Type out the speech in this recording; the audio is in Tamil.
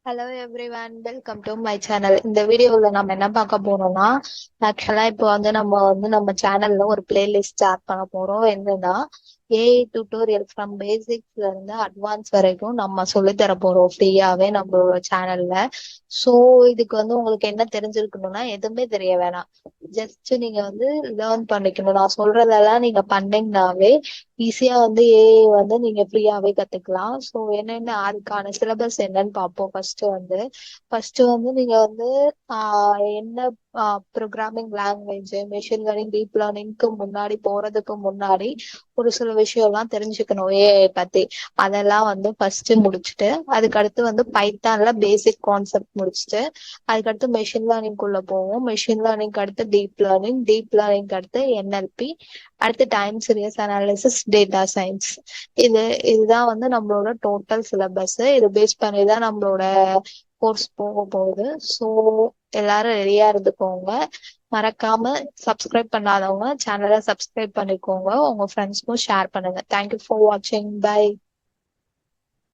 Hello everyone, welcome to my channel. இந்த வீடியோல நம்ம என்ன பார்க்க போறோம்னா, ஆக்சுவலா இப்போ வந்து நம்ம சேனல்ல ஒரு பிளேலிஸ்ட் ஸ்டார்ட் பண்ண போறோம். என்னன்னா ஏஐ டியூட்டோரியல் ஃப்ரம் பேசிக்ஸ்ல இருந்து அட்வான்ஸ் வரைக்கும் நம்ம சொல்லி தர போறோம் ஃப்ரீயாவே நம்மளோட சேனல்ல. ஸோ இதுக்கு வந்து உங்களுக்கு என்ன தெரிஞ்சிருக்கணும்னா எதுவுமே தெரிய வேணாம். ஜஸ்ட் நீங்க வந்து லேர்ன் பண்ணிக்கணும். நான் சொல்றதெல்லாம் நீங்க பண்ணீங்கன்னாவே ஈஸியா வந்து ஏஐ வந்து நீங்க ஃப்ரீயாவே கத்துக்கலாம். ஸோ என்னென்ன அதுக்கான சிலபஸ் என்னன்னு பார்ப்போம். ஃபர்ஸ்ட் வந்து நீங்க வந்து என்ன programming language, machine learning, deep லேர்னிங்க்கு முன்னாடி போறதுக்கு முன்னாடி ஒரு சில விஷயம்லாம் தெரிஞ்சுக்கணும் ஏஐ பத்தி. அதெல்லாம் வந்து ஃபர்ஸ்ட் முடிச்சுட்டு அதுக்கடுத்து வந்து பைத்தான்ல பேசிக் கான்செப்ட் முடிச்சுட்டு அதுக்கடுத்து மெஷின் லேர்னிங் குள்ள போவோம். மெஷின் லேர்னிங் அடுத்து டீப் லேர்னிங், டீப் லேர்னிங் அடுத்து என்எல்பி, அடுத்து time series analysis, data science. இதுதான் வந்து நம்மளோட டோட்டல் சிலபஸ். இது பேஸ் பண்ணி தான் நம்மளோட கோர்ஸ் போக போகுது. ஸோ எல்லாரும் ரெடியா இருந்துக்கோங்க. மறக்காம சப்ஸ்கிரைப் பண்ணாதவங்க சேனலை சப்ஸ்கிரைப் பண்ணிக்கோங்க. உங்க ஃப்ரெண்ட்ஸ்க்கும் ஷேர் பண்ணுங்க. தேங்க்யூ ஃபார் வாட்சிங். பை.